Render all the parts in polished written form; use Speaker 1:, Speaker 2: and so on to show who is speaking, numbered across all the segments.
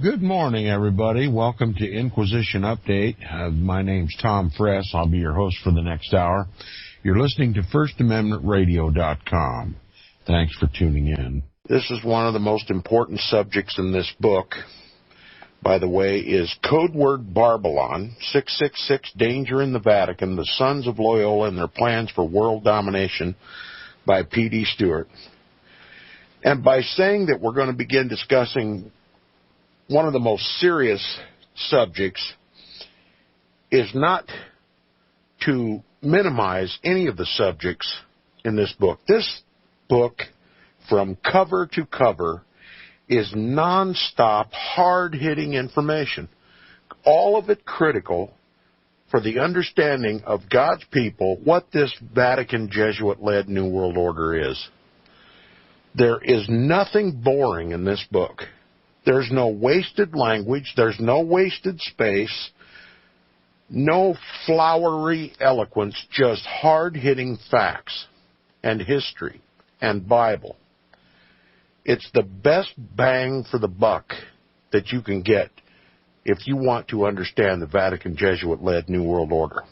Speaker 1: Good morning, everybody. Welcome to Inquisition Update. My name's Tom Fress. I'll be your host for the next hour. You're listening to FirstAmendmentRadio.com. Thanks for tuning in. This is one of the most important subjects in this book, by the way, is Codeword Barbelon, 666, Danger in the Vatican, the Sons of Loyola and Their Plans for World Domination by P.D. Stewart. And by saying that we're going to begin discussing one of the most serious subjects is not to minimize any of the subjects in this book. This book, from cover to cover, is non-stop, hard-hitting information, all of it critical for the understanding of God's people, what this Vatican Jesuit-led New World Order is. There is nothing boring in this book. There's no wasted language. There's no wasted space. No flowery eloquence, just hard-hitting facts and history and Bible. It's the best bang for the buck that you can get if you want to understand the Vatican Jesuit-led New World Order.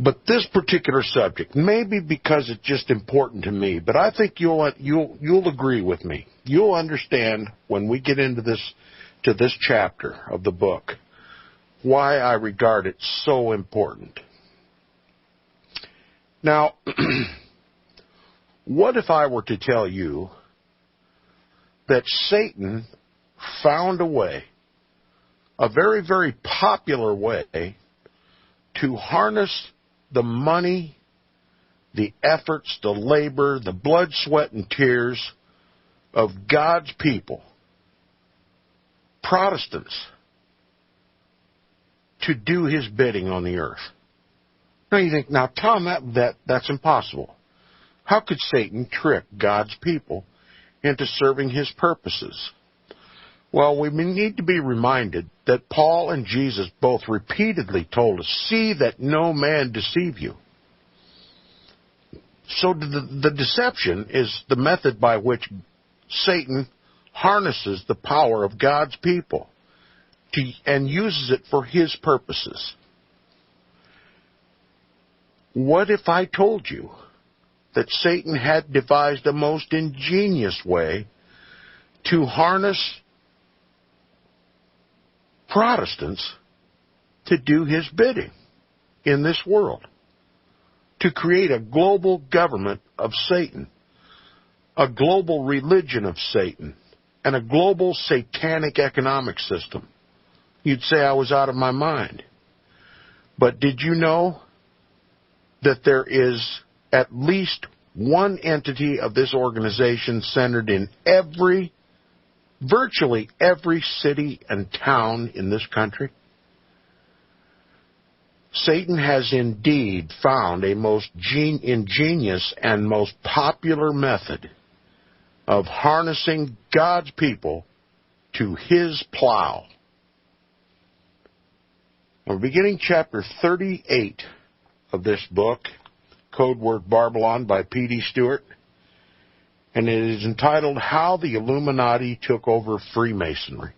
Speaker 1: But this particular subject, maybe because it's just important to me, but I think you'll agree with me. You'll understand when we get into this chapter of the book why I regard it so important. Now, what if I were to tell you that Satan found a way, a very, very popular way, to harness the money, the efforts, the labor, the blood, sweat, and tears of God's people, Protestants, to do his bidding on the earth? Now you think, now Tom, that's impossible. How could Satan trick God's people into serving his purposes? Well, we need to be reminded that Paul and Jesus both repeatedly told us, see that no man deceive you. So the deception is the method by which Satan harnesses the power of God's people and uses it for his purposes. What if I told you that Satan had devised a most ingenious way to harness Protestants to do his bidding in this world, to create a global government of Satan, a global religion of Satan, and a global satanic economic system? You'd say I was out of my mind. But did you know that there is at least one entity of this organization centered in virtually every city and town in this country? Satan has indeed found a most ingenious and most popular method of harnessing God's people to his plow. We're beginning chapter 38 of this book, Codeword Barbelon by P.D. Stewart, and it is entitled, How the Illuminati Took Over Freemasonry.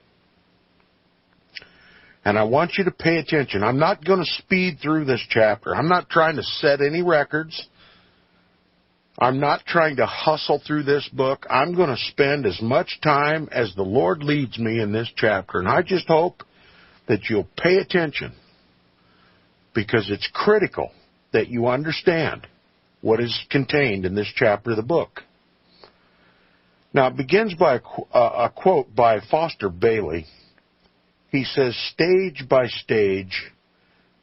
Speaker 1: And I want you to pay attention. I'm not going to speed through this chapter. I'm not trying to set any records. I'm not trying to hustle through this book. I'm going to spend as much time as the Lord leads me in this chapter. And I just hope that you'll pay attention, because it's critical that you understand what is contained in this chapter of the book. Now, it begins by a quote by Foster Bailey. He says, stage by stage,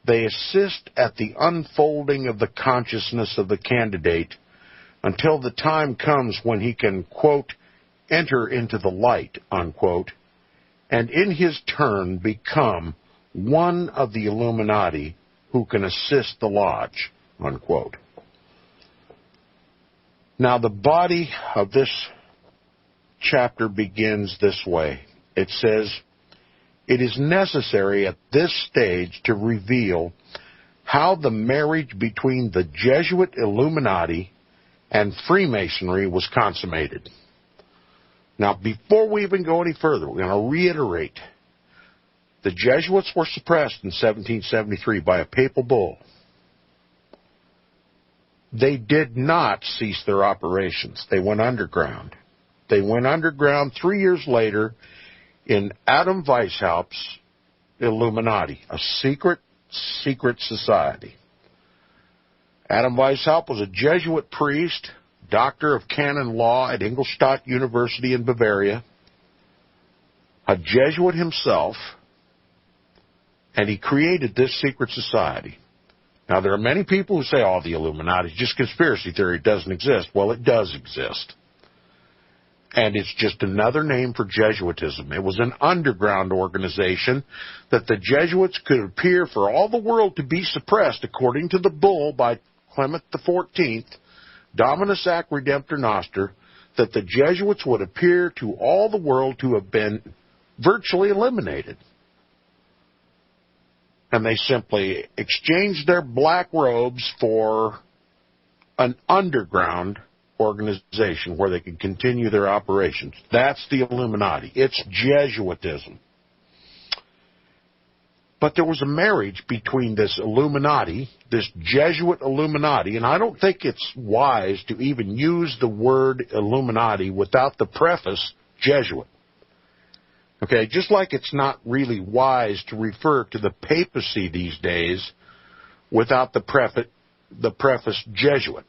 Speaker 1: they assist at the unfolding of the consciousness of the candidate until the time comes when he can, quote, enter into the light, unquote, and in his turn become one of the Illuminati who can assist the lodge, unquote. Now, the body of this chapter begins this way. It says, it is necessary at this stage to reveal how the marriage between the Jesuit Illuminati and Freemasonry was consummated. Now, before we even go any further, we're going to reiterate. The Jesuits were suppressed in 1773 by a papal bull. They did not cease their operations. They went underground. They went underground 3 years later in Adam Weishaupt's Illuminati, a secret society. Adam Weishaupt was a Jesuit priest, doctor of canon law at Ingolstadt University in Bavaria, a Jesuit himself, and he created this secret society. Now, there are many people who say, oh, the Illuminati is just conspiracy theory, it doesn't exist. Well, it does exist. And it's just another name for Jesuitism. It was an underground organization that the Jesuits could appear for all the world to be suppressed, according to the bull by Clement XIV, Dominus Ac Redemptor Noster, that the Jesuits would appear to all the world to have been virtually eliminated. And they simply exchanged their black robes for an underground organization where they could continue their operations. That's the Illuminati. It's Jesuitism. But there was a marriage between this Illuminati, this Jesuit Illuminati, and I don't think it's wise to even use the word Illuminati without the preface Jesuit. Okay, just like it's not really wise to refer to the papacy these days without the preface Jesuit.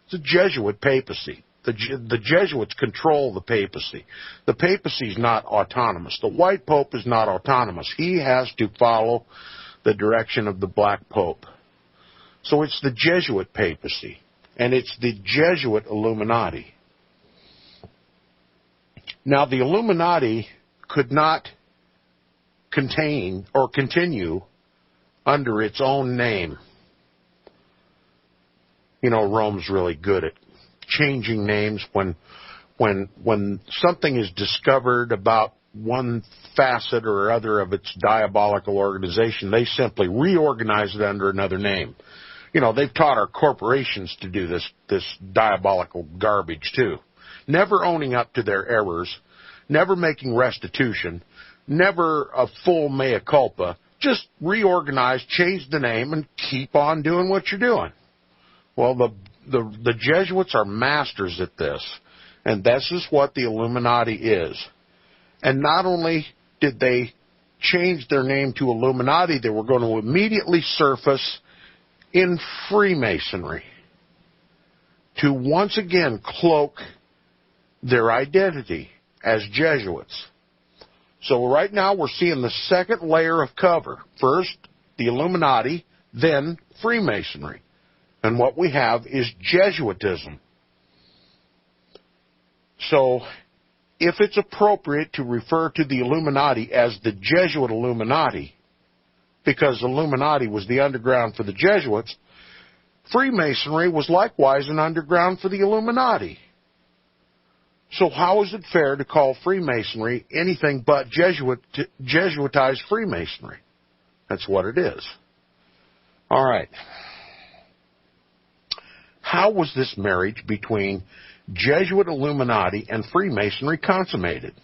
Speaker 1: It's a Jesuit papacy. The Jesuits control the papacy. The papacy is not autonomous. The white pope is not autonomous. He has to follow the direction of the black pope. So it's the Jesuit papacy, and it's the Jesuit Illuminati. Now, the Illuminati could not contain or continue under its own name. You know, Rome's really good at changing names when something is discovered about one facet or other of its diabolical organization. They simply reorganize it under another name. You know, they've taught our corporations to do this diabolical garbage too. Never owning up to their errors, never making restitution, never a full mea culpa. Just reorganize, change the name, and keep on doing what you're doing. Well, the Jesuits are masters at this, and this is what the Illuminati is. And not only did they change their name to Illuminati, they were going to immediately surface in Freemasonry to once again cloak their identity as Jesuits. So right now we're seeing the second layer of cover. First, the Illuminati, then Freemasonry. And what we have is Jesuitism. So, if it's appropriate to refer to the Illuminati as the Jesuit Illuminati, because Illuminati was the underground for the Jesuits, Freemasonry was likewise an underground for the Illuminati. So how is it fair to call Freemasonry anything but Jesuitized Freemasonry? That's what it is. All right. How was this marriage between Jesuit Illuminati and Freemasonry consummated?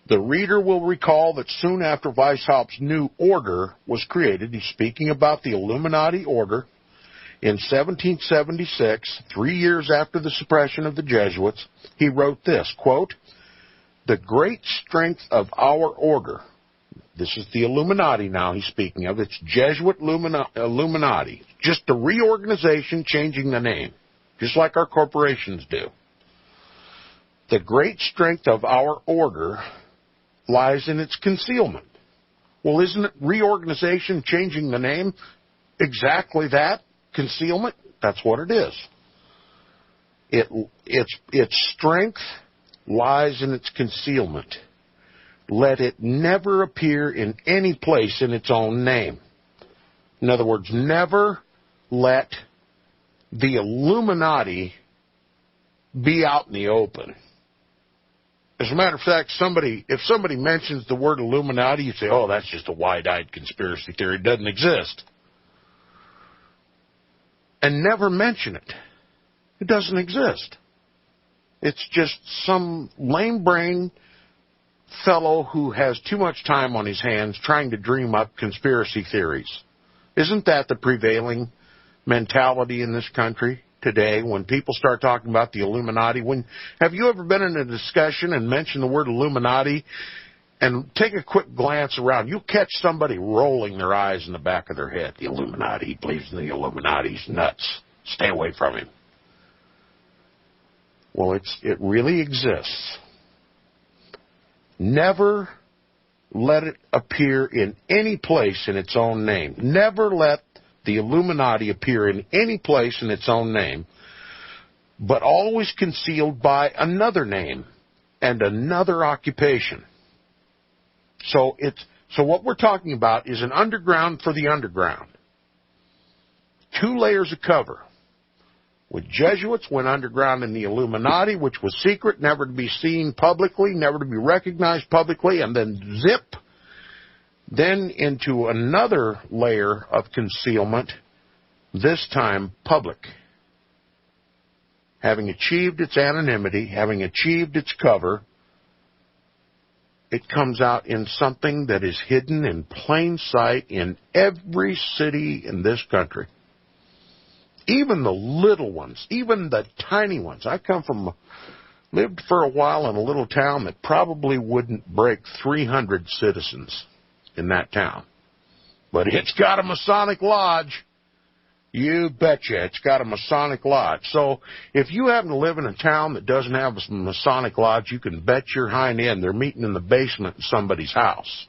Speaker 1: The reader will recall that soon after Weishaupt's new order was created, he's speaking about the Illuminati order, in 1776, 3 years after the suppression of the Jesuits, he wrote this, quote, "The great strength of our order," this is the Illuminati now he's speaking of, it's Jesuit Illuminati, just a reorganization changing the name, just like our corporations do. "The great strength of our order lies in its concealment." Well, isn't it reorganization changing the name exactly that? Concealment? That's what it is. Its strength lies in its concealment. Let it never appear in any place in its own name. In other words, never let the Illuminati be out in the open. As a matter of fact, if somebody mentions the word Illuminati, you say, oh, that's just a wide-eyed conspiracy theory. It doesn't exist. And never mention it. It doesn't exist. It's just some lame-brained fellow who has too much time on his hands trying to dream up conspiracy theories. Isn't that the prevailing mentality in this country today when people start talking about the Illuminati? Have you ever been in a discussion and mentioned the word Illuminati and take a quick glance around? You'll catch somebody rolling their eyes in the back of their head. The Illuminati, he believes in the Illuminati, he's nuts. Stay away from him. Well, it really exists. Never let it appear in any place in its own name. Never let the Illuminati appear in any place in its own name, but always concealed by another name and another occupation. So what we're talking about is an underground for the underground. 2 layers of cover. With Jesuits went underground in the Illuminati, which was secret, never to be seen publicly, never to be recognized publicly, and then zip, then into another layer of concealment, this time public. Having achieved its anonymity, having achieved its cover, it comes out in something that is hidden in plain sight in every city in this country. Even the little ones, even the tiny ones. I lived for a while in a little town that probably wouldn't break 300 citizens in that town. But it's got a Masonic lodge. You betcha, it's got a Masonic lodge. So if you happen to live in a town that doesn't have a Masonic lodge, you can bet your hind end they're meeting in the basement of somebody's house.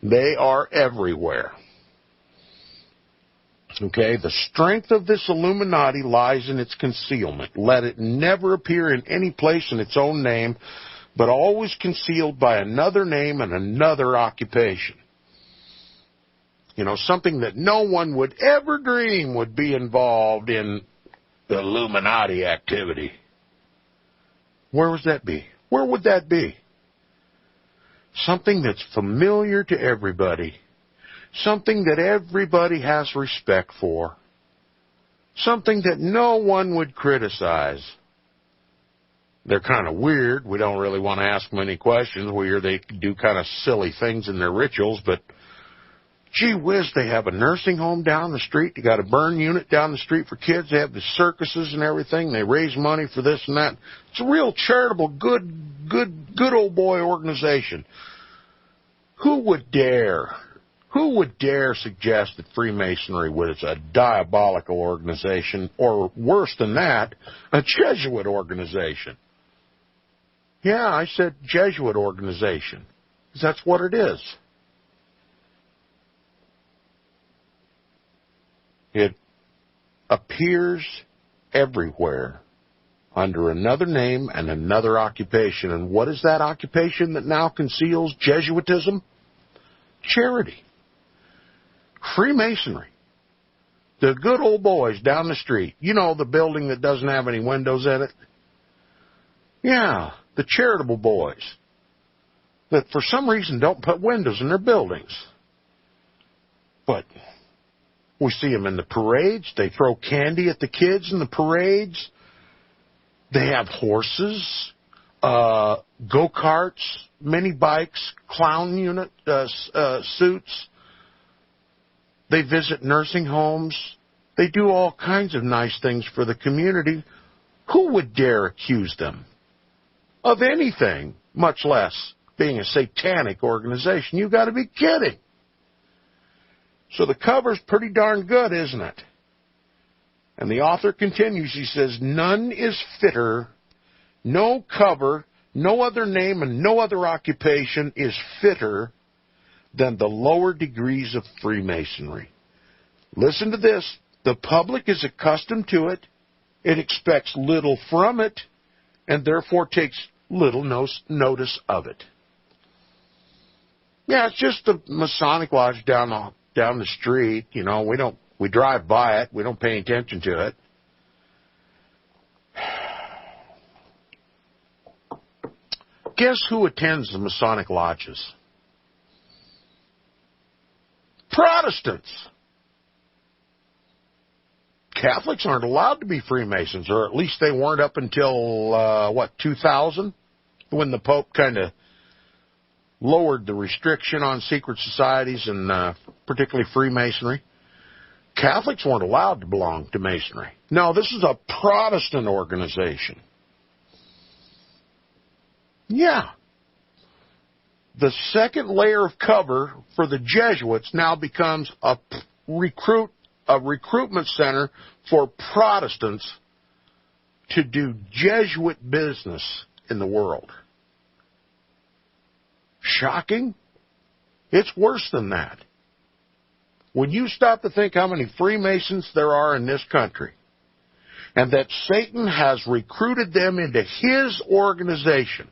Speaker 1: They are everywhere. Okay, the strength of this Illuminati lies in its concealment. Let it never appear in any place in its own name, but always concealed by another name and another occupation. You know, something that no one would ever dream would be involved in the Illuminati activity. Where would that be? Where would that be? Something that's familiar to everybody. Something that everybody has respect for. Something that no one would criticize. They're kind of weird. We don't really want to ask them any questions. We hear they do kind of silly things in their rituals, but gee whiz, they have a nursing home down the street. They got a burn unit down the street for kids. They have the circuses and everything. They raise money for this and that. It's a real charitable, good old boy organization. Who would dare suggest that Freemasonry was a diabolical organization, or worse than that, a Jesuit organization? Yeah, I said Jesuit organization, because that's what it is. It appears everywhere under another name and another occupation. And what is that occupation that now conceals Jesuitism? Charity. Freemasonry. The good old boys down the street. You know, the building that doesn't have any windows in it? Yeah, the charitable boys that for some reason don't put windows in their buildings. But we see them in the parades. They throw candy at the kids in the parades. They have horses, go-karts, mini bikes, clown unit suits. They visit nursing homes. They do all kinds of nice things for the community. Who would dare accuse them of anything, much less being a satanic organization? You've got to be kidding. So the cover's pretty darn good, isn't it? And the author continues, he says, none is fitter, no cover, no other name, and no other occupation is fitter than the lower degrees of Freemasonry. Listen to this. The public is accustomed to it. It expects little from it, and therefore takes little notice of it. Yeah, it's just the Masonic lodge down the street. You know, we drive by it. We don't pay attention to it. Guess who attends the Masonic lodges? Protestants. Catholics aren't allowed to be Freemasons, or at least they weren't up until, 2000, when the Pope kind of lowered the restriction on secret societies and particularly Freemasonry. Catholics weren't allowed to belong to Masonry. No, this is a Protestant organization. Yeah. The second layer of cover for the Jesuits now becomes a recruitment center for Protestants to do Jesuit business in the world. Shocking? It's worse than that. When you stop to think how many Freemasons there are in this country, and that Satan has recruited them into his organization,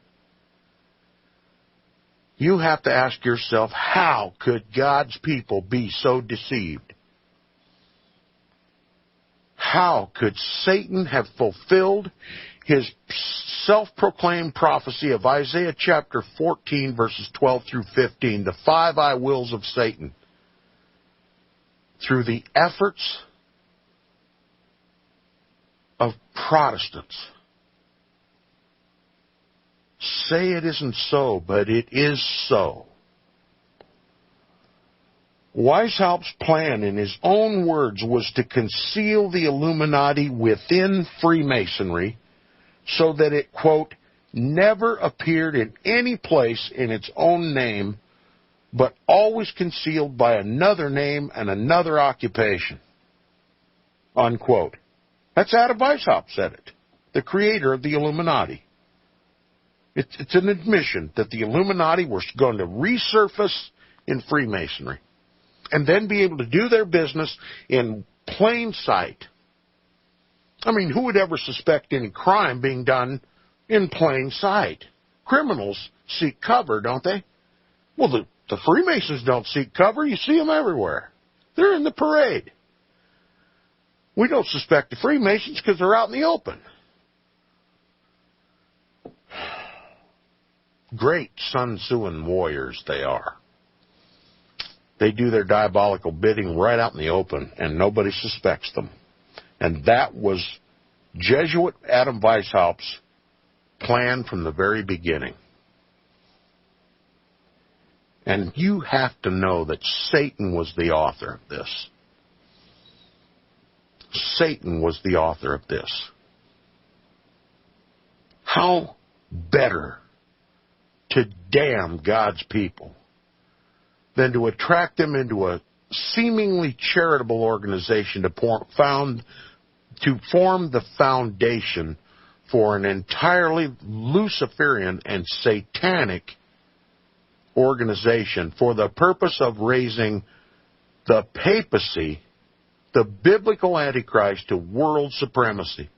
Speaker 1: you have to ask yourself, how could God's people be so deceived? How could Satan have fulfilled his self-proclaimed prophecy of Isaiah chapter 14, verses 12 through 15, the 5 I wills of Satan, through the efforts of Protestants? Say it isn't so, but it is so. Weishaupt's plan, in his own words, was to conceal the Illuminati within Freemasonry so that it, quote, never appeared in any place in its own name, but always concealed by another name and another occupation, unquote. That's Adam Weishaupt said it, the creator of the Illuminati. It's an admission that the Illuminati were going to resurface in Freemasonry and then be able to do their business in plain sight. I mean, who would ever suspect any crime being done in plain sight? Criminals seek cover, don't they? Well, the Freemasons don't seek cover. You see them everywhere. They're in the parade. We don't suspect the Freemasons because they're out in the open. Great Sun Tzuan warriors they are. They do their diabolical bidding right out in the open, and nobody suspects them. And that was Jesuit Adam Weishaupt's plan from the very beginning. And you have to know that Satan was the author of this. Satan was the author of this. How better to damn God's people than to attract them into a seemingly charitable organization to form the foundation for an entirely Luciferian and satanic organization for the purpose of raising the papacy, the biblical Antichrist, to world supremacy.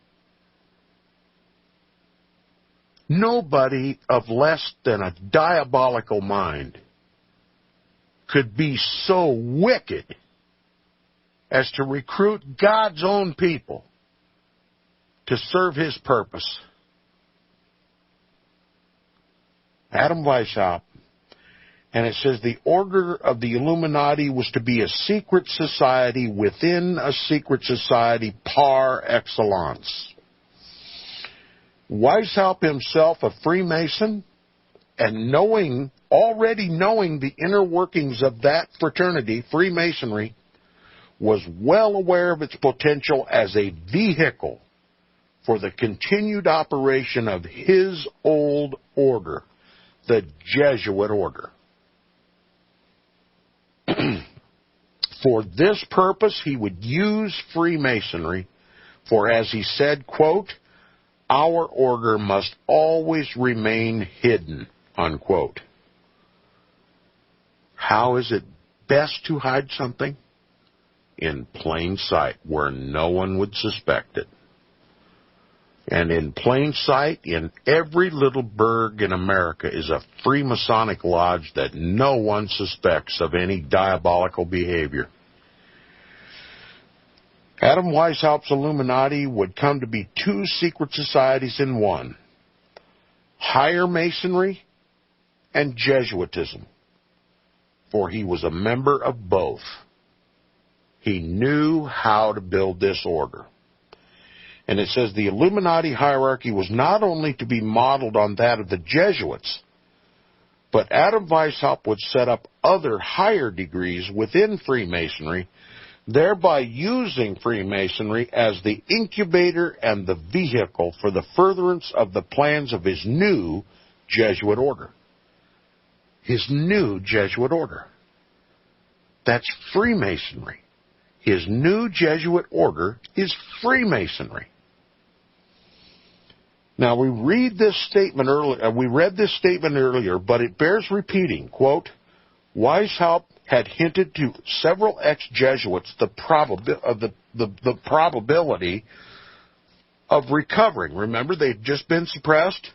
Speaker 1: Nobody of less than a diabolical mind could be so wicked as to recruit God's own people to serve his purpose. Adam Weishaupt. And it says the order of the Illuminati was to be a secret society within a secret society par excellence. Weishaupt himself, a Freemason, and already knowing the inner workings of that fraternity, Freemasonry, was well aware of its potential as a vehicle for the continued operation of his old order, the Jesuit order. For this purpose, he would use Freemasonry, for, as he said, quote, our order must always remain hidden, unquote. How is it best to hide something? In plain sight, where no one would suspect it. And in plain sight, in every little burg in America is a Freemasonic lodge that no one suspects of any diabolical behavior. Adam Weishaupt's Illuminati would come to be two secret societies in one: Higher Masonry and Jesuitism, for he was a member of both. He knew how to build this order. And it says the Illuminati hierarchy was not only to be modeled on that of the Jesuits, but Adam Weishaupt would set up other higher degrees within Freemasonry, thereby using Freemasonry as the incubator and the vehicle for the furtherance of the plans of his new Jesuit order. His new Jesuit order. That's Freemasonry. His new Jesuit order is Freemasonry. Now, we read this statement earlier. We read this statement earlier, but it bears repeating. Quote, Weishaupt had hinted to several ex-Jesuits the probability of recovering. Remember, they'd just been suppressed?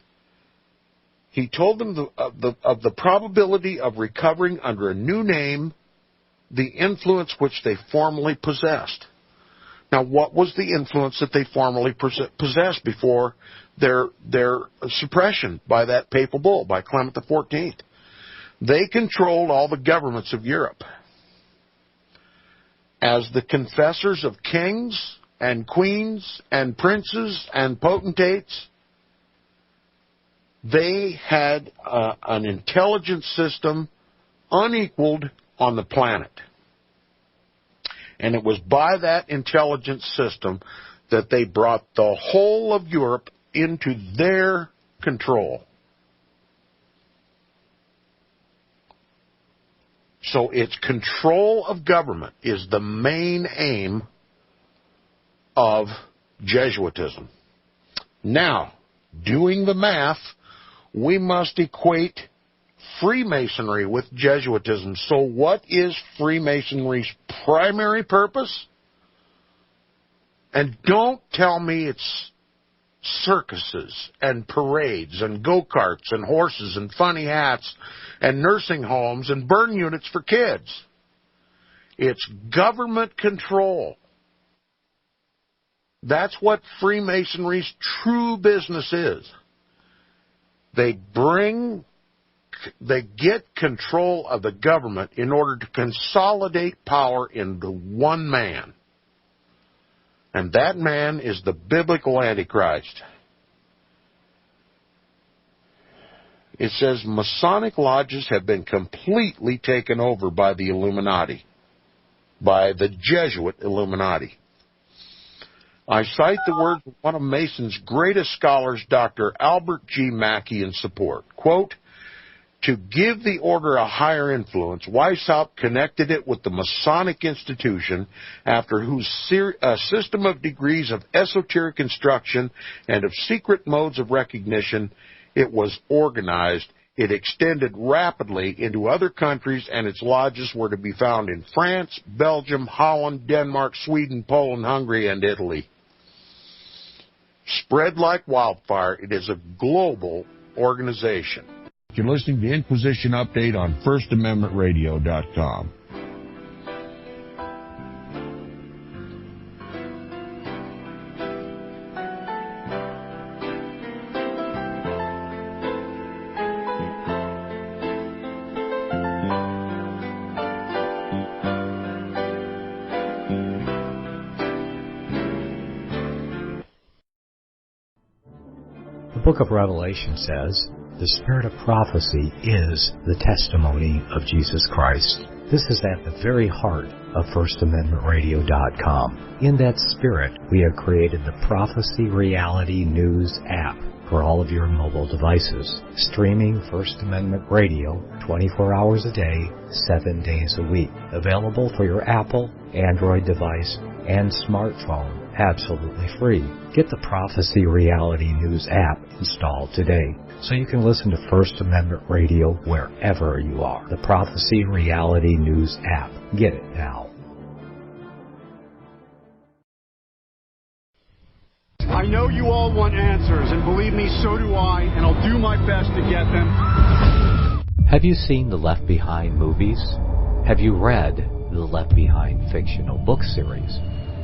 Speaker 1: He told them of the probability of recovering under a new name the influence which they formerly possessed. Now, what was the influence that they formerly possessed before their suppression by that papal bull, by Clement XIV? They controlled all the governments of Europe. As the confessors of kings and queens and princes and potentates, they had an intelligence system unequaled on the planet. And it was by that intelligence system that they brought the whole of Europe into their control. So its control of government is the main aim of Jesuitism. Now, doing the math, we must equate Freemasonry with Jesuitism. So what is Freemasonry's primary purpose? And don't tell me it's circuses and parades and go-karts and horses and funny hats and nursing homes and burn units for kids. It's government control. That's what Freemasonry's true business is. They get control of the government in order to consolidate power into one man. And that man is the biblical Antichrist. It says Masonic lodges have been completely taken over by the Illuminati, by the Jesuit Illuminati. I cite the words of one of Mason's greatest scholars, Dr. Albert G. Mackey, in support. Quote, to give the order a higher influence, Weishaupt connected it with the Masonic institution, after whose system of degrees of esoteric instruction and of secret modes of recognition it was organized. It extended rapidly into other countries, and its lodges were to be found in France, Belgium, Holland, Denmark, Sweden, Poland, Hungary, and Italy. Spread like wildfire, it is a global organization.
Speaker 2: You're listening to Inquisition Update on FirstAmendmentRadio.com.
Speaker 3: The book of Revelation says, the spirit of prophecy is the testimony of Jesus Christ. This is at the very heart of FirstAmendmentRadio.com. In that spirit, we have created the Prophecy Reality News app for all of your mobile devices, streaming First Amendment Radio 24 hours a day, 7 days a week. Available for your Apple, Android device, and smartphone, absolutely free. Get the Prophecy Reality News app installed today, so you can listen to First Amendment Radio wherever you are. The Prophecy Reality News app. Get it now.
Speaker 4: I know you all want answers, and believe me, so do I, and I'll do my best to get them.
Speaker 3: Have you seen the Left Behind movies? Have you read the Left Behind fictional book series?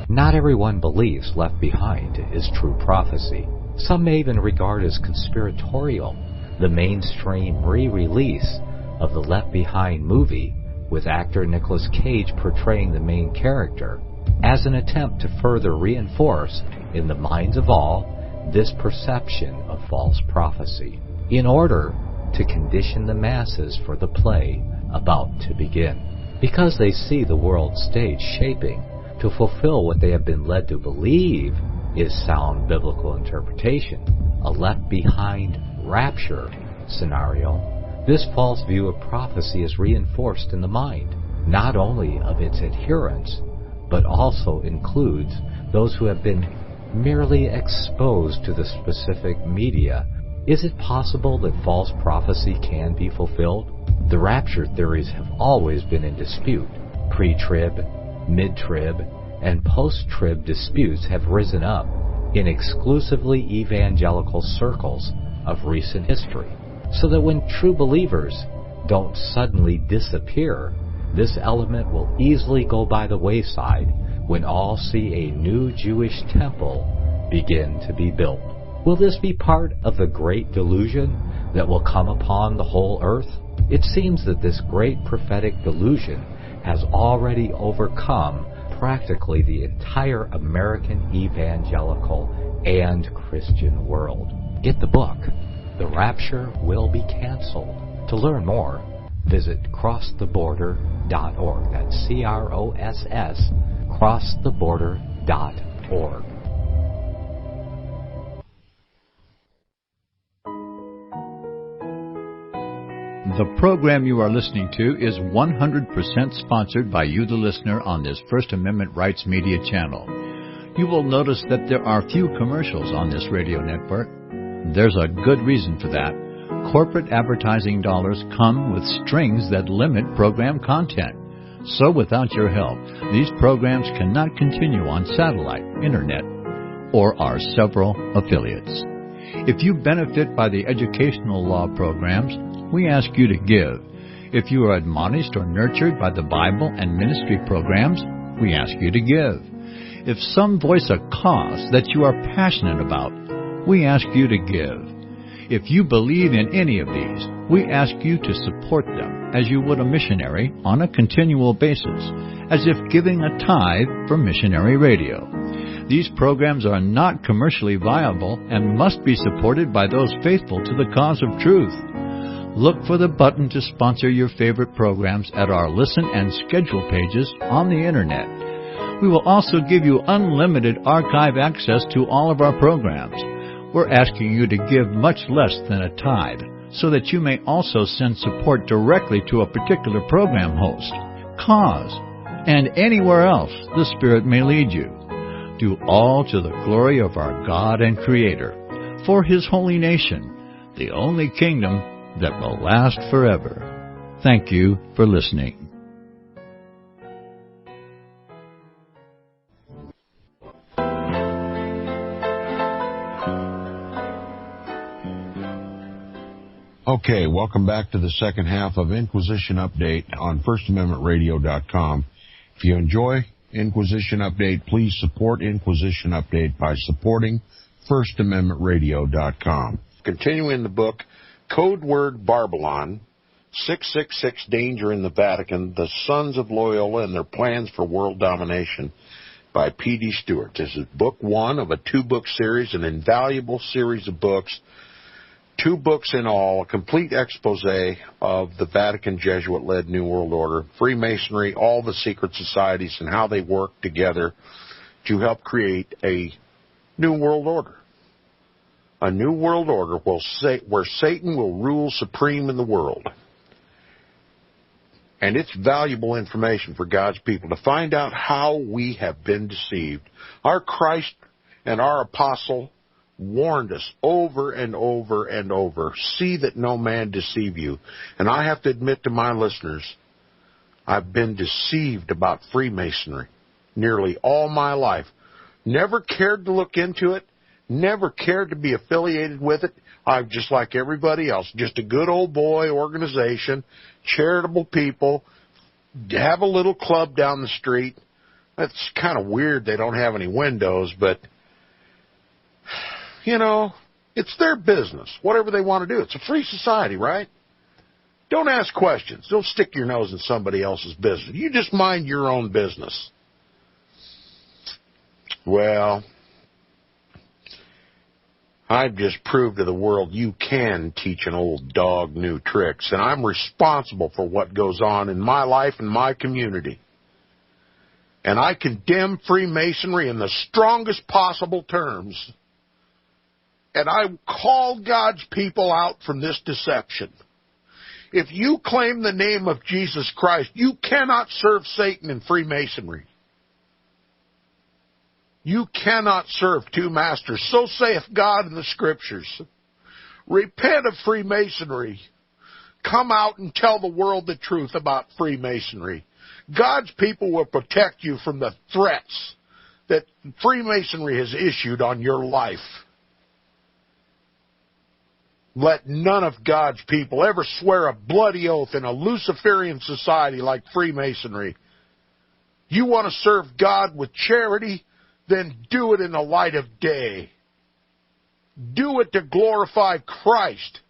Speaker 3: Not everyone believes Left Behind is true prophecy. Some may even regard as conspiratorial the mainstream re-release of the Left Behind movie with actor Nicolas Cage portraying the main character, as an attempt to further reinforce in the minds of all this perception of false prophecy, in order to condition the masses for the play about to begin. Because they see the world stage shaping to fulfill what they have been led to believe is sound biblical interpretation, a left-behind rapture scenario, this false view of prophecy is reinforced in the mind, not only of its adherents, but also includes those who have been merely exposed to the specific media. Is it possible that false prophecy can be fulfilled? The rapture theories have always been in dispute. Pre-trib, mid-trib, and post-trib disputes have risen up in exclusively evangelical circles of recent history, so that when true believers don't suddenly disappear, this element will easily go by the wayside when all see a new Jewish temple begin to be built. Will this be part of the great delusion that will come upon the whole earth? It seems that this great prophetic delusion has already overcome practically the entire American evangelical and Christian world. Get the book, The Rapture Will Be Canceled. To learn more, visit crosstheborder.org. That's CROSS, crosstheborder.org.
Speaker 5: The program you are listening to is 100% sponsored by you, the listener, on this First Amendment Rights Media channel. You will notice that there are few commercials on this radio network. There's a good reason for that. Corporate advertising dollars come with strings that limit program content. So without your help, these programs cannot continue on satellite, internet, or our several affiliates. If you benefit by the educational law programs, we ask you to give. If you are admonished or nurtured by the Bible and ministry programs, we ask you to give. If some voice a cause that you are passionate about, we ask you to give. If you believe in any of these, we ask you to support them as you would a missionary on a continual basis, as if giving a tithe for missionary radio. These programs are not commercially viable and must be supported by those faithful to the cause of truth. Look for the button to sponsor your favorite programs at our listen and schedule pages on the Internet. We will also give you unlimited archive access to all of our programs. We're asking you to give much less than a tithe, so that you may also send support directly to a particular program host, cause, and anywhere else the Spirit may lead you. Do all to the glory of our God and Creator, for His holy nation, the only kingdom that will last forever. Thank you for listening.
Speaker 1: Okay, welcome back to the second half of Inquisition Update on FirstAmendmentRadio.com. If you enjoy Inquisition Update, please support Inquisition Update by supporting FirstAmendmentRadio.com. Continuing the book, Codeword Barbelon, 666 Danger in the Vatican, The Sons of Loyola and Their Plans for World Domination by P.D. Stewart. This is book one of a two-book series, an invaluable series of books. 2 books in all, a complete expose of the Vatican Jesuit-led New World Order, Freemasonry, all the secret societies, and how they work together to help create a New World Order. A New World Order where Satan will rule supreme in the world. And it's valuable information for God's people to find out how we have been deceived. Our Christ and our apostle warned us over and over and over, see that no man deceive you. And I have to admit to my listeners, I've been deceived about Freemasonry nearly all my life. Never cared to look into it, never cared to be affiliated with it. I'm just like everybody else, just a good old boy organization, charitable people, have a little club down the street. That's kind of weird they don't have any windows, but you know, it's their business, whatever they want to do. It's a free society, right? Don't ask questions. Don't stick your nose in somebody else's business. You just mind your own business. Well, I've just proved to the world you can teach an old dog new tricks, and I'm responsible for what goes on in my life and my community. And I condemn Freemasonry in the strongest possible terms. And I call God's people out from this deception. If you claim the name of Jesus Christ, you cannot serve Satan in Freemasonry. You cannot serve two masters. So saith God in the Scriptures. Repent of Freemasonry. Come out and tell the world the truth about Freemasonry. God's people will protect you from the threats that Freemasonry has issued on your life. Let none of God's people ever swear a bloody oath in a Luciferian society like Freemasonry. You want to serve God with charity? Then do it in the light of day. Do it to glorify Christ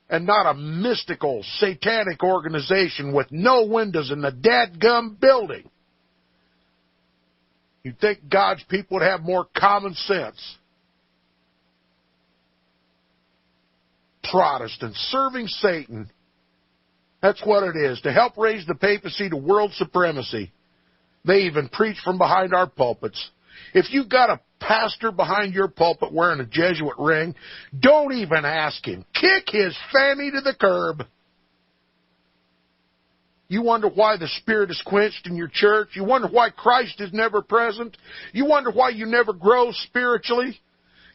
Speaker 1: and not a mystical, satanic organization with no windows in the dadgum building. You'd think God's people would have more common sense. Protestants serving Satan. That's what it is, to help raise the papacy to world supremacy. They even preach from behind our pulpits. If you got a pastor behind your pulpit wearing a Jesuit ring, don't even ask him. Kick his fanny to the curb. You wonder why the Spirit is quenched in your church? You wonder why Christ is never present? You wonder why you never grow spiritually?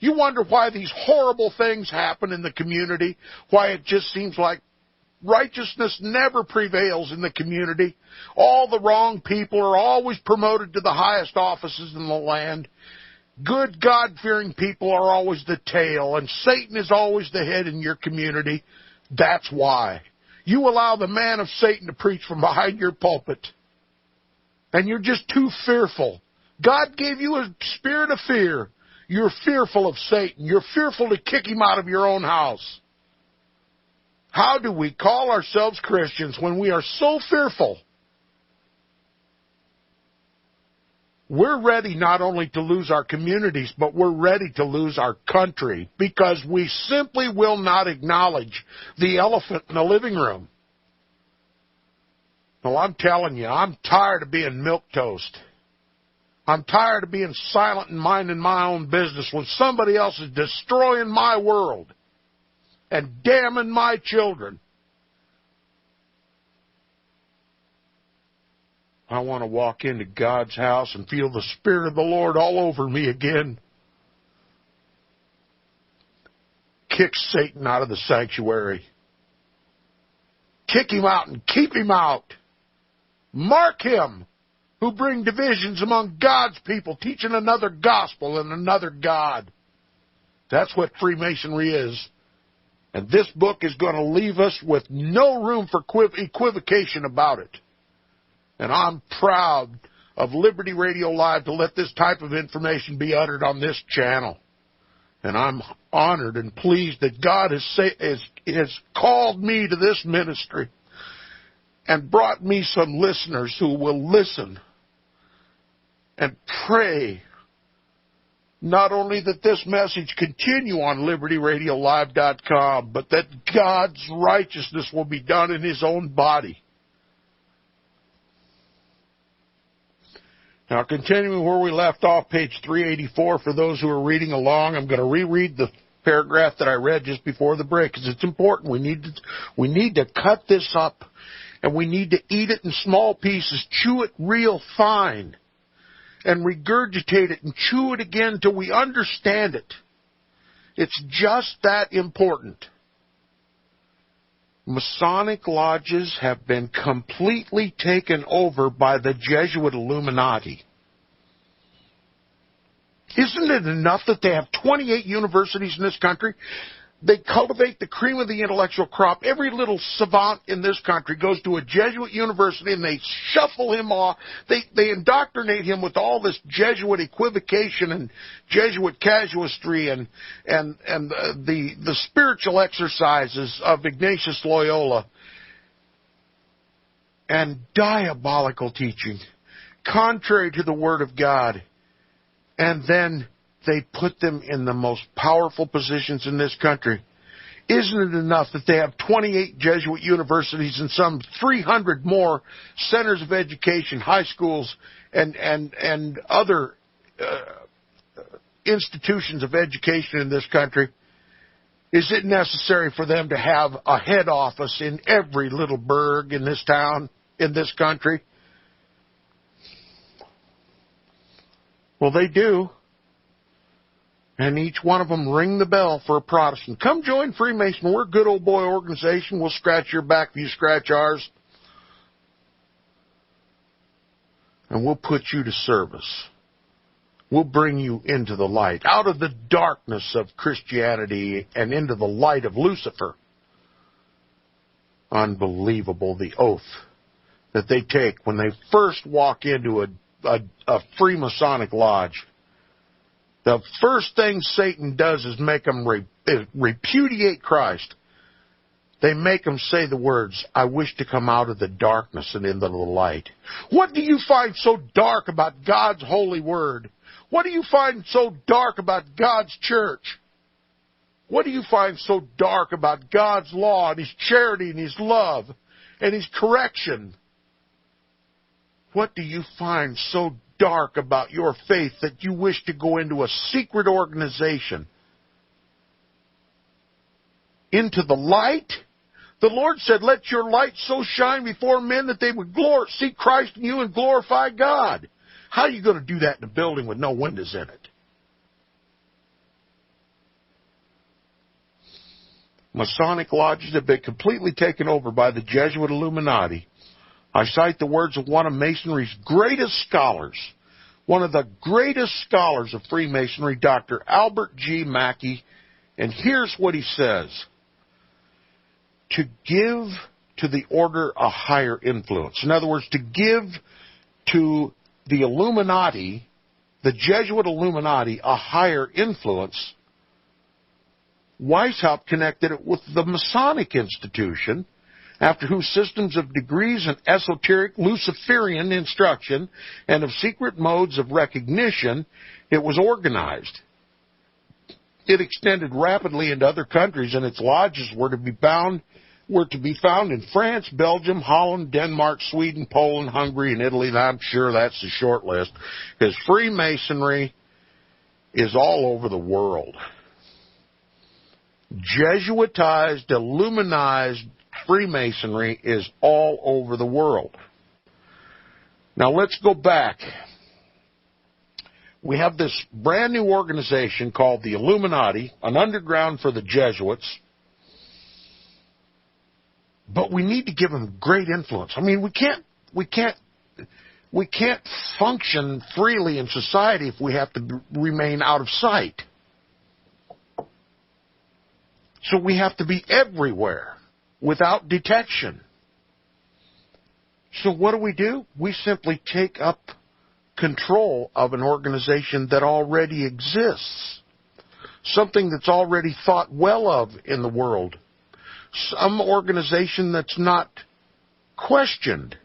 Speaker 1: You wonder why these horrible things happen in the community? Why it just seems like righteousness never prevails in the community. All the wrong people are always promoted to the highest offices in the land. Good, God-fearing people are always the tail, and Satan is always the head in your community. That's why. You allow the man of Satan to preach from behind your pulpit, and you're just too fearful. God gave you a spirit of fear. You're fearful of Satan. You're fearful to kick him out of your own house. How do we call ourselves Christians when we are so fearful? We're ready not only to lose our communities, but we're ready to lose our country because we simply will not acknowledge the elephant in the living room. Well, I'm telling you, I'm tired of being milquetoast. I'm tired of being silent and minding my own business when somebody else is destroying my world and damning my children. I want to walk into God's house and feel the Spirit of the Lord all over me again. Kick Satan out of the sanctuary. Kick him out and keep him out. Mark him who bring divisions among God's people, teaching another gospel and another God. That's what Freemasonry is. And this book is going to leave us with no room for equivocation about it. And I'm proud of Liberty Radio Live to let this type of information be uttered on this channel. And I'm honored and pleased that God has called me to this ministry and brought me some listeners who will listen and pray not only that this message continue on LibertyRadioLive.com, but that God's righteousness will be done in His own body. Now, continuing where we left off, page 384, for those who are reading along, I'm going to reread the paragraph that I read just before the break, because it's important. We need to cut this up, and we need to eat it in small pieces, chew it real fine, and regurgitate it and chew it again till we understand it. It's just that important. Masonic lodges have been completely taken over by the Jesuit Illuminati. Isn't it enough that they have 28 universities in this country? They cultivate the cream of the intellectual crop. Every little savant in this country goes to a Jesuit university and they shuffle him off. They indoctrinate him with all this Jesuit equivocation and Jesuit casuistry and the spiritual exercises of Ignatius Loyola. and diabolical teaching, contrary to the Word of God. And then they put them in the most powerful positions in this country. Isn't it enough that they have 28 Jesuit universities and some 300 more centers of education, high schools, and other institutions of education in this country? Is it necessary for them to have a head office in every little burg in this town, in this country? Well, they do. And each one of them ring the bell for a Protestant. Come join Freemason. We're a good old boy organization. We'll scratch your back if you scratch ours. And we'll put you to service. We'll bring you into the light, out of the darkness of Christianity and into the light of Lucifer. Unbelievable, the oath that they take when they first walk into a Freemasonic lodge. The first thing Satan does is make them repudiate Christ. They make them say the words, I wish to come out of the darkness and into the light. What do you find so dark about God's holy word? What do you find so dark about God's church? What do you find so dark about God's law and His charity and His love and His correction? What do you find so dark about your faith that you wish to go into a secret organization? Into the light? The Lord said, let your light so shine before men that they would see Christ in you and glorify God. How are you going to do that in a building with no windows in it? Masonic lodges have been completely taken over by the Jesuit Illuminati. I cite the words of one of Masonry's greatest scholars, one of the greatest scholars of Freemasonry, Dr. Albert G. Mackey, and here's what he says. To give to the order a higher influence. In other words, to give to the Illuminati, the Jesuit Illuminati, a higher influence. Weishaupt connected it with the Masonic institution, after whose systems of degrees and esoteric Luciferian instruction and of secret modes of recognition it was organized. It extended rapidly into other countries, and its lodges were to be found in France, Belgium, Holland, Denmark, Sweden, Poland, Hungary, and Italy. And I'm sure that's a short list, because Freemasonry is all over the world. Jesuitized, Illuminized Freemasonry is all over the world. Now let's go back. We have this brand new organization called the Illuminati, an underground for the Jesuits. But we need to give them great influence. I mean, we can't function freely in society if we have to remain out of sight. So we have to be everywhere without detection. So what do? We simply take up control of an organization that already exists, something that's already thought well of in the world, some organization that's not questioned.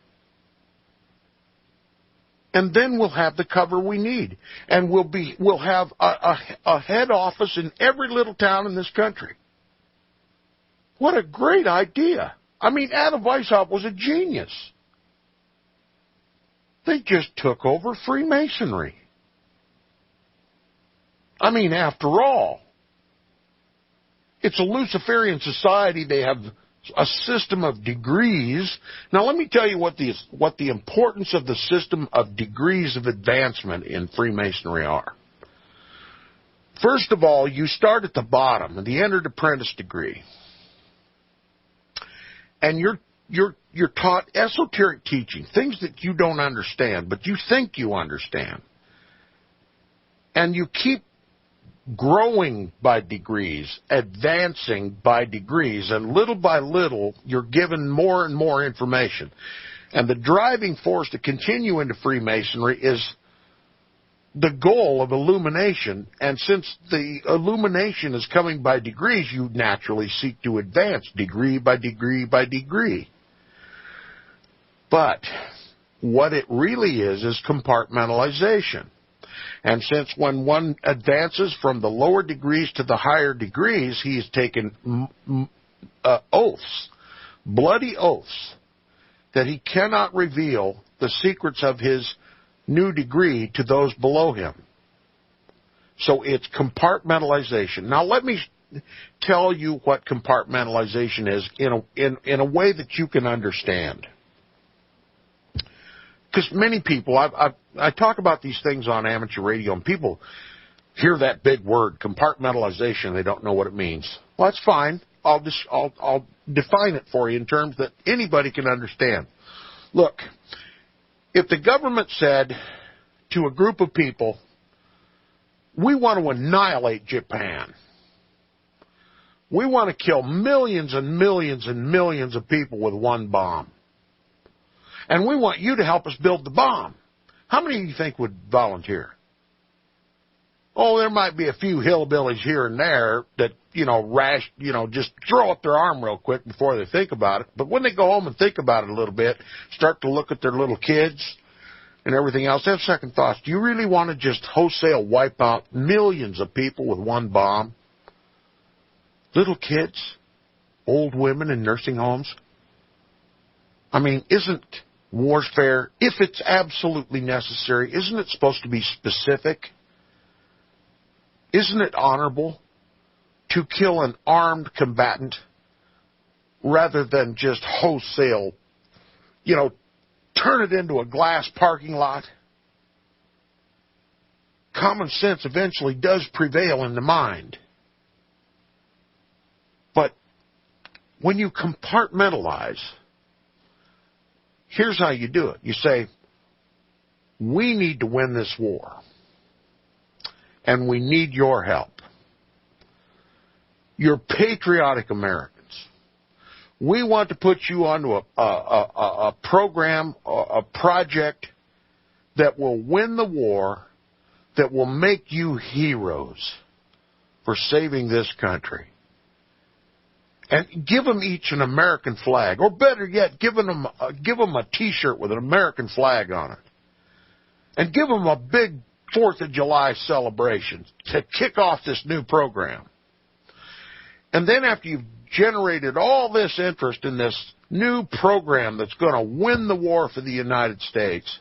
Speaker 1: And then we'll have the cover we need, and we'll have a head office in every little town in this country. What a great idea. I mean, Adam Weishaupt was a genius. They just took over Freemasonry. I mean, after all, it's a Luciferian society. They have a system of degrees. Now, let me tell you what the importance of the system of degrees of advancement in Freemasonry are. First of all, you start at the bottom, in the entered apprentice degree. And you're taught esoteric teaching, things that you don't understand, but you think you understand. And you keep growing by degrees, advancing by degrees, and little by little, you're given more and more information. And the driving force to continue into Freemasonry is the goal of illumination, and since the illumination is coming by degrees, you naturally seek to advance degree by degree by degree. But what it really is compartmentalization. And since when one advances from the lower degrees to the higher degrees, he has taken oaths, bloody oaths, that he cannot reveal the secrets of his new degree to those below him. So it's compartmentalization. Now let me tell you what compartmentalization is in a way that you can understand. Because many people, I talk about these things on amateur radio, and people hear that big word, compartmentalization, they don't know what it means. Well, that's fine. I'll define it for you in terms that anybody can understand. Look, if the government said to a group of people, we want to annihilate Japan. We want to kill millions and millions and millions of people with one bomb. And we want you to help us build the bomb. How many of you think would volunteer? Oh, there might be a few hillbillies here and there that, just throw up their arm real quick before they think about it. But when they go home and think about it a little bit, start to look at their little kids and everything else, they have second thoughts. Do you really want to just wholesale wipe out millions of people with one bomb? Little kids, old women in nursing homes? I mean, isn't warfare, if it's absolutely necessary, isn't it supposed to be specific? Isn't it honorable to kill an armed combatant rather than just wholesale, turn it into a glass parking lot? Common sense eventually does prevail in the mind. But when you compartmentalize, here's how you do it. You say, we need to win this war, and we need your help. You're patriotic Americans. We want to put you onto a program, a project that will win the war, that will make you heroes for saving this country. And give them each an American flag, or better yet, give them a T-shirt with an American flag on it, and give them a big 4th of July celebration to kick off this new program. And then after you've generated all this interest in this new program that's going to win the war for the United States,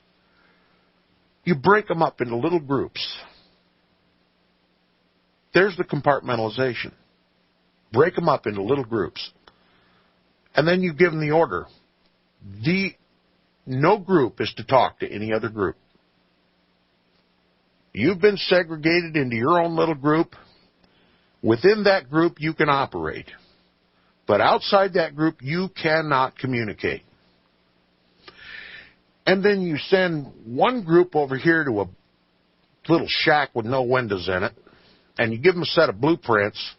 Speaker 1: you break them up into little groups. There's the compartmentalization. Break them up into little groups. And then you give them the order. No group is to talk to any other group. You've been segregated into your own little group. Within that group, you can operate. But outside that group, you cannot communicate. And then you send one group over here to a little shack with no windows in it, and you give them a set of blueprints,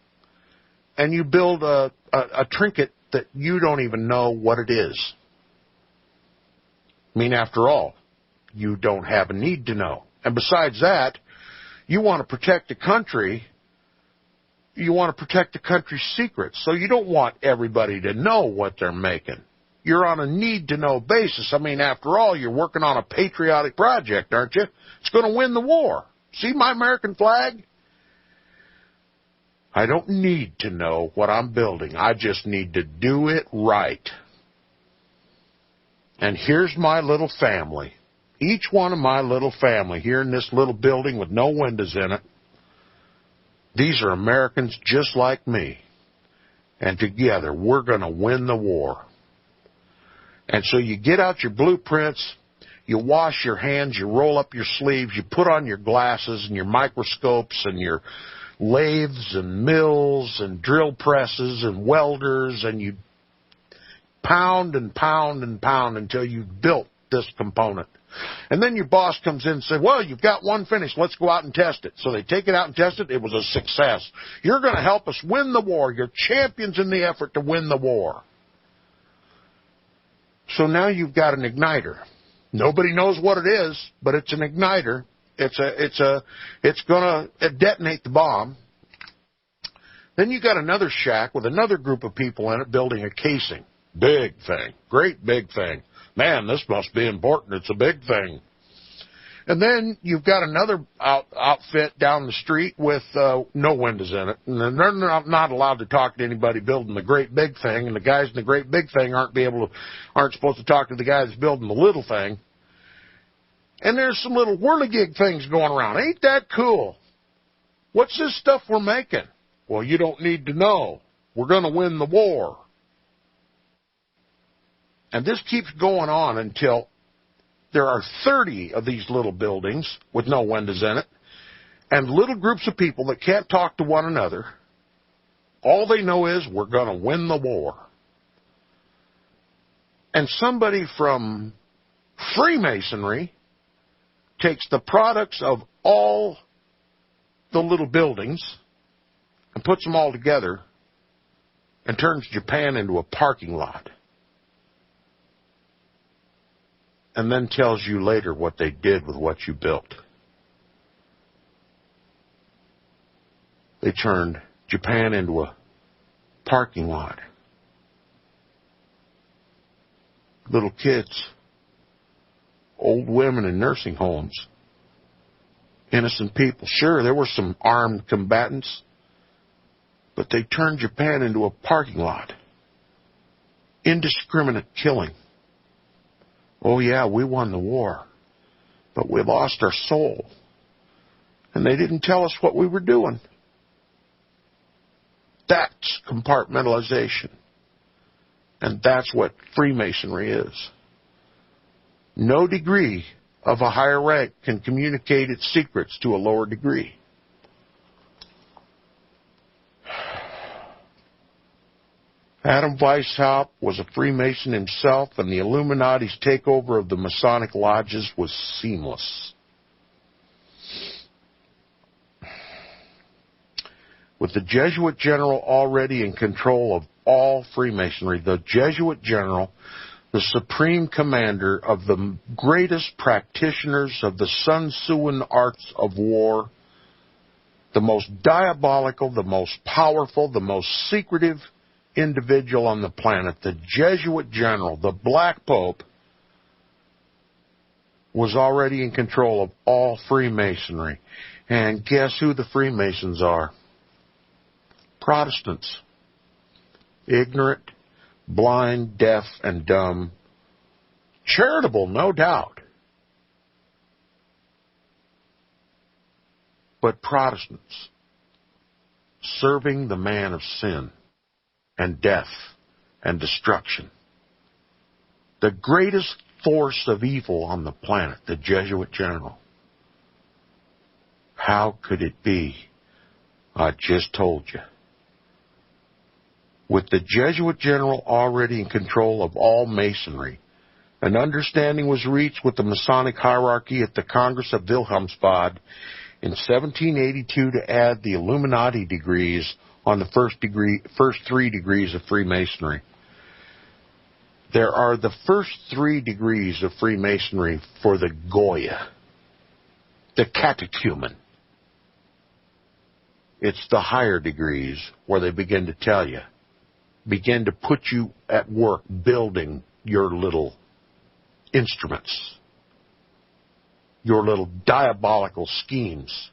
Speaker 1: and you build a trinket that you don't even know what it is. I mean, after all, you don't have a need to know. And besides that, you want to protect the country. You want to protect the country's secrets. So you don't want everybody to know what they're making. You're on a need-to-know basis. I mean, after all, you're working on a patriotic project, aren't you? It's going to win the war. See my American flag? I don't need to know what I'm building. I just need to do it right. And here's my little family. Each one of my little family here in this little building with no windows in it. These are Americans just like me. And together we're going to win the war. And so you get out your blueprints, you wash your hands, you roll up your sleeves, you put on your glasses and your microscopes and your lathes and mills and drill presses and welders, and you pound and pound and pound until you've built this component. And then your boss comes in and says, well, you've got one finished. Let's go out and test it. So they take it out and test it. It was a success. You're going to help us win the war. You're champions in the effort to win the war. So now you've got an igniter. Nobody knows what it is, but it's an igniter. It's going to detonate the bomb. Then you got another shack with another group of people in it building a casing. Big thing. Great big thing. Man, this must be important. It's a big thing. And then you've got another outfit down the street with no windows in it. And they're not allowed to talk to anybody building the great big thing. And the guys in the great big thing aren't supposed to talk to the guy that's building the little thing. And there's some little whirligig things going around. Ain't that cool? What's this stuff we're making? Well, you don't need to know. We're going to win the war. And this keeps going on until there are 30 of these little buildings with no windows in it, and little groups of people that can't talk to one another. All they know is we're going to win the war. And somebody from Freemasonry takes the products of all the little buildings and puts them all together and turns Japan into a parking lot. And then tells you later what they did with what you built. They turned Japan into a parking lot. Little kids, old women in nursing homes, innocent people. Sure, there were some armed combatants, but they turned Japan into a parking lot. Indiscriminate killing. Oh, yeah, we won the war, but we lost our soul. And they didn't tell us what we were doing. That's compartmentalization. And that's what Freemasonry is. No degree of a higher rank can communicate its secrets to a lower degree. Adam Weishaupt was a Freemason himself, and the Illuminati's takeover of the Masonic lodges was seamless. With the Jesuit general already in control of all Freemasonry, the Jesuit general, the supreme commander of the greatest practitioners of the Sun Tzuan arts of war, the most diabolical, the most powerful, the most secretive individual on the planet, the Jesuit general, the Black Pope, was already in control of all Freemasonry. And guess who the Freemasons are? Protestants. Ignorant, blind, deaf, and dumb. Charitable, no doubt. But Protestants, serving the man of sin and death and destruction. The greatest force of evil on the planet, the Jesuit general. How could it be? I just told you. With the Jesuit general already in control of all Masonry, an understanding was reached with the Masonic hierarchy at the Congress of Wilhelmsbad in 1782 to add the Illuminati degrees on the first 3 degrees of Freemasonry. There are the first 3 degrees of Freemasonry for the Goya, the catechumen. It's the higher degrees where they begin to tell you, begin to put you at work building your little instruments, your little diabolical schemes,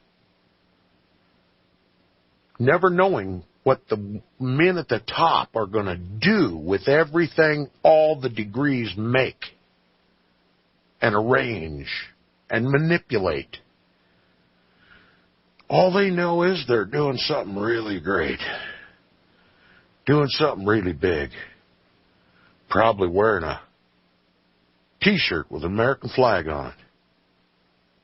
Speaker 1: never knowing what the men at the top are going to do with everything all the degrees make and arrange and manipulate. All they know is they're doing something really great, doing something really big, probably wearing a T-shirt with an American flag on it,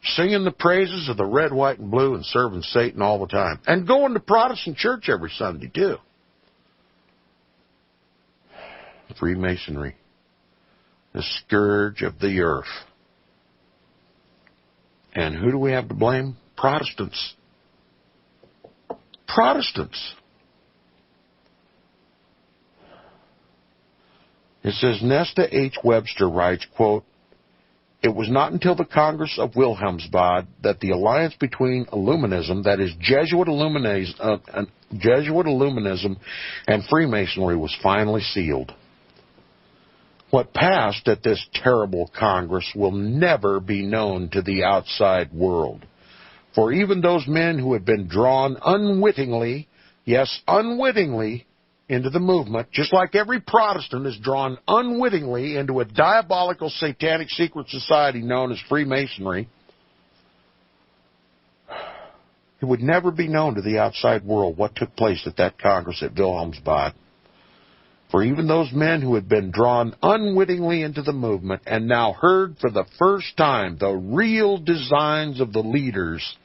Speaker 1: singing the praises of the red, white, and blue and serving Satan all the time, and going to Protestant church every Sunday, too. Freemasonry, the scourge of the earth. And who do we have to blame? Protestants. Protestants. It says, Nesta H. Webster writes, quote, "It was not until the Congress of Wilhelmsbad that the alliance between Illuminism, that is Jesuit Illuminism and Freemasonry, was finally sealed. What passed at this terrible Congress will never be known to the outside world. For even those men who had been drawn unwittingly, yes, unwittingly, into the movement, just like every Protestant is drawn unwittingly into a diabolical satanic secret society known as Freemasonry, it would never be known to the outside world what took place at that Congress at Wilhelmsbad. For even those men who had been drawn unwittingly into the movement and now heard for the first time the real designs of the leaders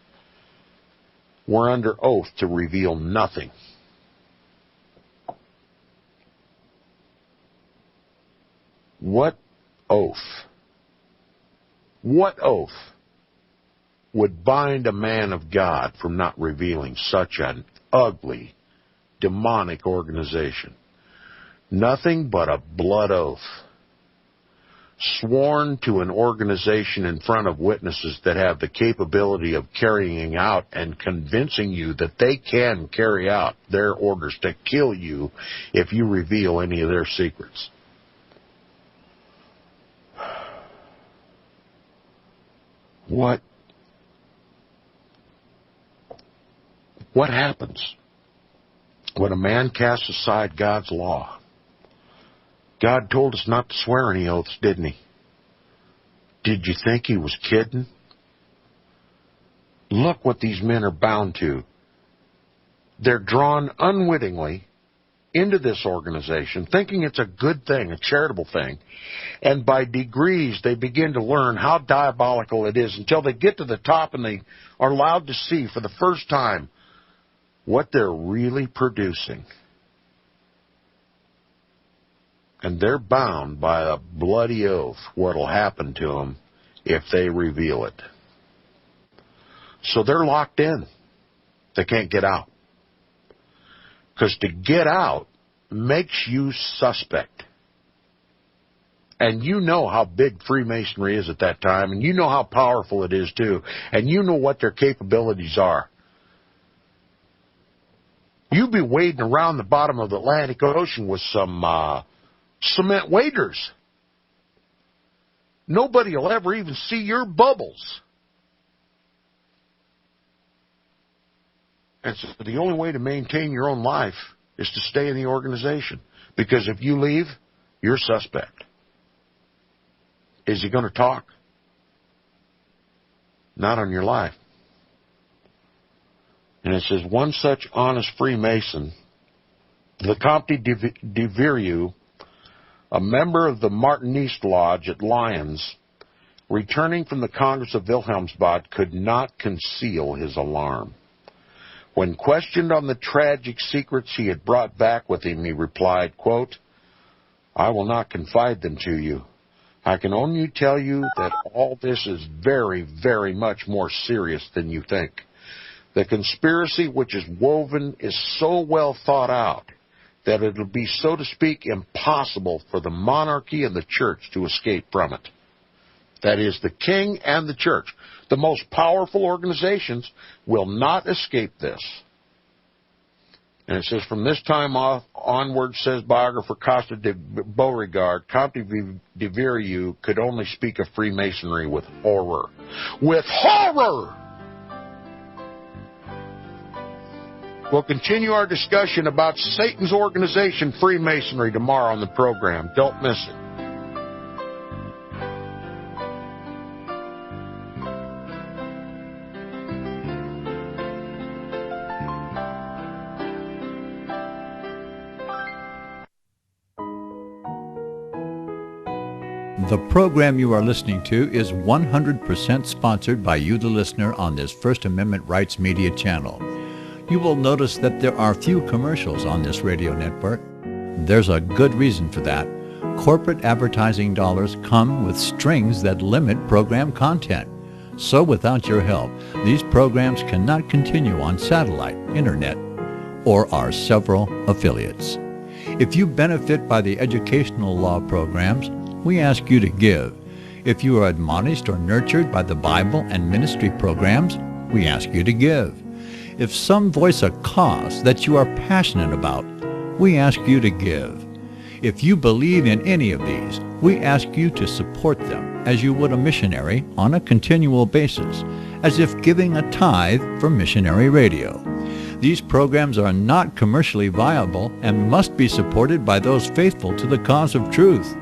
Speaker 1: were under oath to reveal nothing. What oath? What oath would bind a man of God from not revealing such an ugly, demonic organization? Nothing but a blood oath, sworn to an organization in front of witnesses that have the capability of carrying out and convincing you that they can carry out their orders to kill you if you reveal any of their secrets. What happens when a man casts aside God's law? God told us not to swear any oaths, didn't he? Did you think he was kidding? Look what these men are bound to. They're drawn unwittingly into this organization, thinking it's a good thing, a charitable thing. And by degrees, they begin to learn how diabolical it is until they get to the top and they are allowed to see for the first time what they're really producing. And they're bound by a bloody oath what'll happen to them if they reveal it. So they're locked in. They can't get out. Because to get out makes you suspect. And you know how big Freemasonry is at that time, and you know how powerful it is too, and you know what their capabilities are. You'd be wading around the bottom of the Atlantic Ocean with some cement waders. Nobody will ever even see your bubbles. And so the only way to maintain your own life is to stay in the organization. Because if you leave, you're suspect. Is he going to talk? Not on your life. And it says, one such honest Freemason, the Comte de Virieu, a member of the Martiniste Lodge at Lyons, returning from the Congress of Wilhelmsbad, could not conceal his alarm. When questioned on the tragic secrets he had brought back with him, he replied, quote, I will not confide them to you. I can only tell you that all this is very, very much more serious than you think. The conspiracy which is woven is so well thought out that it will be, so to speak, impossible for the monarchy and the church to escape from it. That is, the king and the church, the most powerful organizations, will not escape this. And it says, from this time onward, says biographer Costa de Beauregard, Comte de Virieu could only speak of Freemasonry with horror. With horror! We'll continue our discussion about Satan's organization, Freemasonry, tomorrow on the program. Don't miss it.
Speaker 5: The program you are listening to is 100% sponsored by you, the listener, on this First Amendment Rights Media channel. You will notice that there are few commercials on this radio network. There's a good reason for that. Corporate advertising dollars come with strings that limit program content. So without your help, these programs cannot continue on satellite, internet, or our several affiliates. If you benefit by the educational law programs, we ask you to give. If you are admonished or nurtured by the Bible and ministry programs, we ask you to give. If some voice a cause that you are passionate about, we ask you to give. If you believe in any of these, we ask you to support them as you would a missionary on a continual basis, as if giving a tithe for missionary radio. These programs are not commercially viable and must be supported by those faithful to the cause of truth.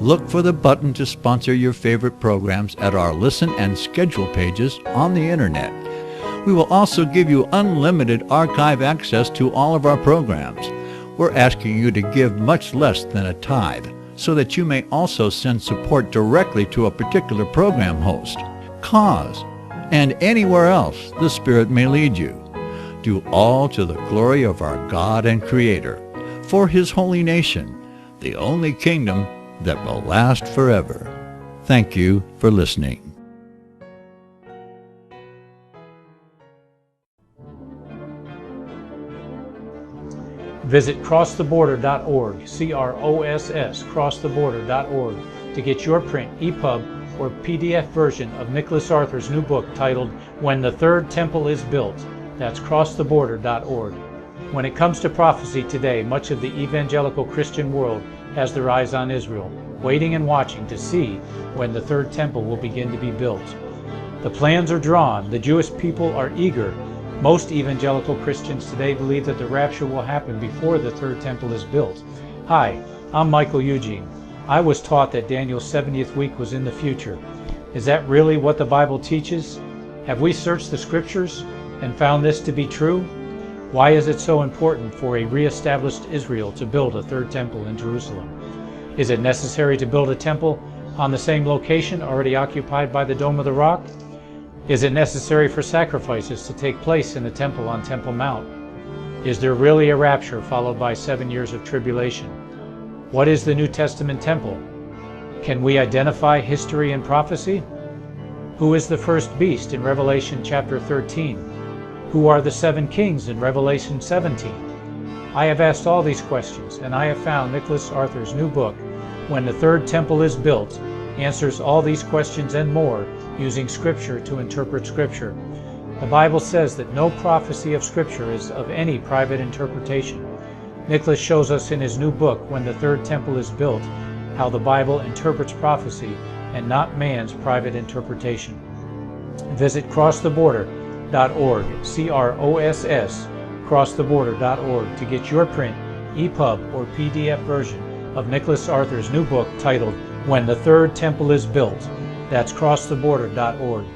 Speaker 5: Look for the button to sponsor your favorite programs at our listen and schedule pages on the Internet. We will also give you unlimited archive access to all of our programs. We're asking you to give much less than a tithe, so that you may also send support directly to a particular program host, cause, and anywhere else the Spirit may lead you. Do all to the glory of our God and Creator, for His holy nation, the only kingdom that will last forever. Thank you for listening.
Speaker 6: Visit crosstheborder.org, CROSS, crosstheborder.org, to get your print, EPUB, or PDF version of Nicholas Arthur's new book titled When the Third Temple is Built. That's crosstheborder.org. When it comes to prophecy today, much of the evangelical Christian world has their eyes on Israel, waiting and watching to see when the third temple will begin to be built. The plans are drawn. The Jewish people are eager. Most evangelical Christians today believe that the rapture will happen before the third temple is built. Hi, I'm Michael Eugene. I was taught that Daniel's 70th week was in the future. Is that really what the Bible teaches? Have we searched the scriptures and found this to be true? Why is it so important for a re-established Israel to build a third temple in Jerusalem? Is it necessary to build a temple on the same location already occupied by the Dome of the Rock? Is it necessary for sacrifices to take place in the temple on Temple Mount? Is there really a rapture followed by 7 years of tribulation? What is the New Testament temple? Can we identify history and prophecy? Who is the first beast in Revelation chapter 13? Who are the 7 kings in Revelation 17? I have asked all these questions, and I have found Nicholas Arthur's new book, When the Third Temple is Built, answers all these questions and more using Scripture to interpret Scripture. The Bible says that no prophecy of Scripture is of any private interpretation. Nicholas shows us in his new book, When the Third Temple is Built, how the Bible interprets prophecy and not man's private interpretation. Visit crosstheborder.org, CROSS, crosstheborder.org, to get your print, EPUB, or PDF version of Nicholas Arthur's new book titled When the Third Temple is Built. That's crosstheborder.org.